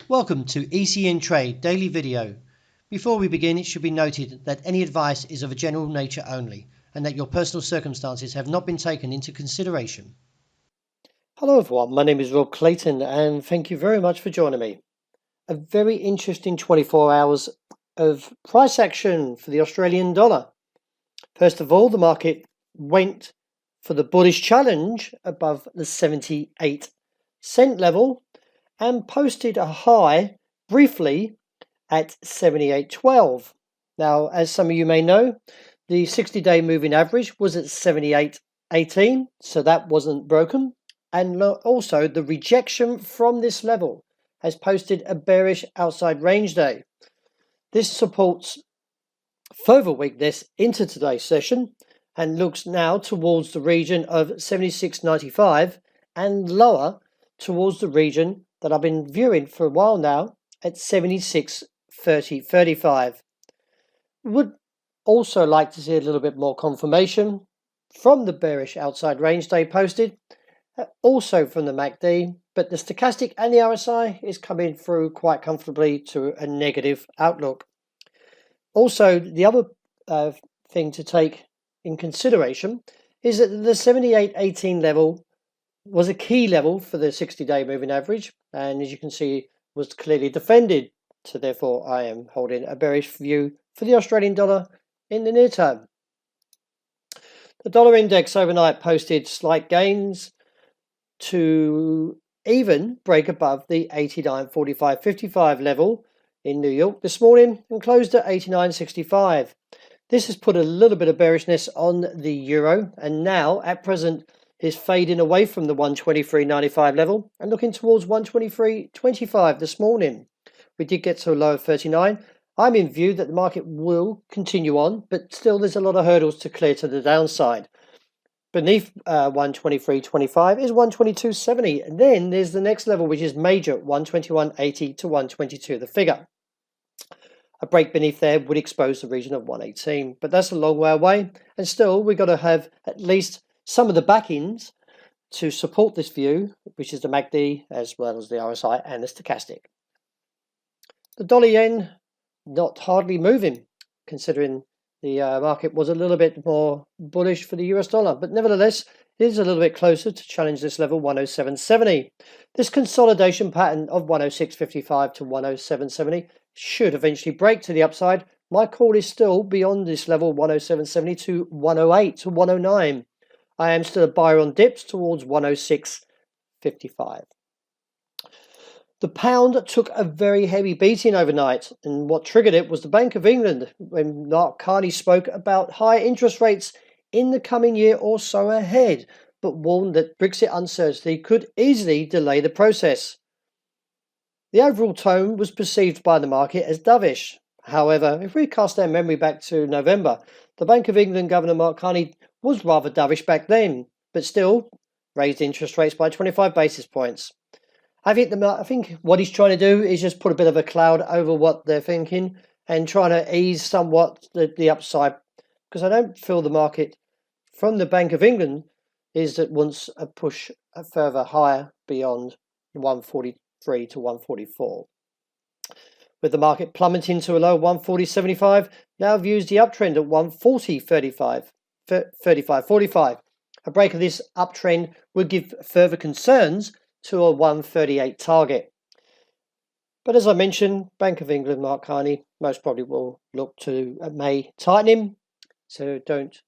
Welcome to ECN Trade Daily Video. Before we begin, it should be noted that any advice is of a general nature only and that your personal circumstances have not been taken into consideration. Hello everyone, my name is Rob Clayton and thank you very much for joining me. A very interesting 24 hours of price action for the Australian dollar. First of all, the market went for the bullish challenge above the 78-cent level and posted a high briefly at 78.12. Now, as some of you may know, the 60-day moving average was at 78.18, so that wasn't broken. And also the rejection from this level has posted a bearish outside range day. This supports further weakness into today's session and looks now towards the region of 76.95 and lower towards the region that I've been viewing for a while now at 76.30.35. Would also like to see a little bit more confirmation from the bearish outside range day posted, also from the MACD, but the stochastic and the RSI is coming through quite comfortably to a negative outlook. Also, the other thing to take in consideration is that the 78.18 level was a key level for the 60-day moving average, and as you can see, was clearly defended. So therefore, I am holding a bearish view for the Australian dollar in the near term. The dollar index overnight posted slight gains to even break above the 89.45.55 level in New York this morning and closed at 89.65. This has put a little bit of bearishness on the euro and now at present is fading away from the 123.95 level and looking towards 123.25 this morning. We did get to a low of 39. I'm in view that the market will continue on, but still there's a lot of hurdles to clear to the downside. Beneath 123.25 is 122.70, and then there's the next level, which is major, 121.80 to 122, the figure. A break beneath there would expose the region of 118, but that's a long way away, and still we've got to have at least some of the backings to support this view, which is the MACD as well as the RSI and the stochastic. The dollar yen not hardly moving, considering the market was a little bit more bullish for the US dollar, but nevertheless, it is a little bit closer to challenge this level 107.70. This consolidation pattern of 106.55 to 107.70 should eventually break to the upside. My call is still beyond this level 107.70 to 108 to 109. I am still a buyer on dips towards 106.55. The pound took a very heavy beating overnight, and what triggered it was the Bank of England when Mark Carney spoke about higher interest rates in the coming year or so ahead, but warned that Brexit uncertainty could easily delay the process. The overall tone was perceived by the market as dovish. However, if we cast our memory back to November, the Bank of England Governor Mark Carney was rather dovish back then, but still raised interest rates by 25 basis points. I think what he's trying to do is just put a bit of a cloud over what they're thinking and trying to ease somewhat the upside, because I don't feel the market from the Bank of England is that wants a push further higher beyond 143 to 144. With the market plummeting to a low 140.75, now views the uptrend at 140.35. A break of this uptrend would give further concerns to a 138 target. But as I mentioned, Bank of England, Mark Carney, most probably will look to May tightening. So don't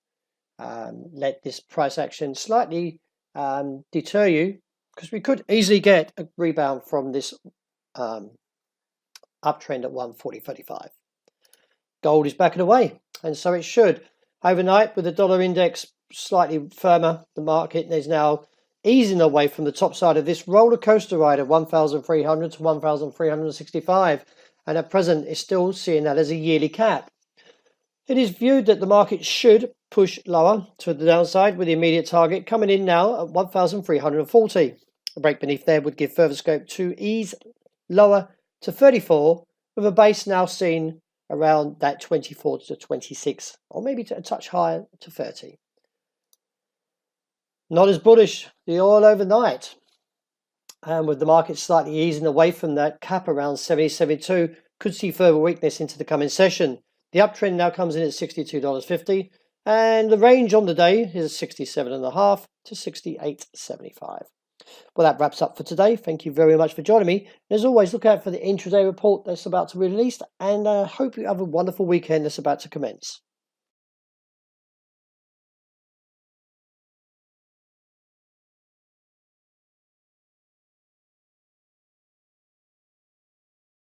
let this price action slightly deter you, because we could easily get a rebound from this uptrend at 140.35. Gold is backing away, and so it should. Overnight, with the dollar index slightly firmer, the market is now easing away from the top side of this roller coaster ride of 1,300 to 1,365, and at present is still seeing that as a yearly cap. It is viewed that the market should push lower to the downside, with the immediate target coming in now at 1,340. A break beneath there would give further scope to ease lower to 34, with a base now seen around that 24 to 26, or maybe to a touch higher to 30. Not as bullish, the oil overnight. And with the market slightly easing away from that cap around 70.72, could see further weakness into the coming session. The uptrend now comes in at $62.50, and the range on the day is 67.5 to 68.75. Well, that wraps up for today. Thank you very much for joining me. And as always, look out for the intraday report that's about to be released, and I hope you have a wonderful weekend that's about to commence.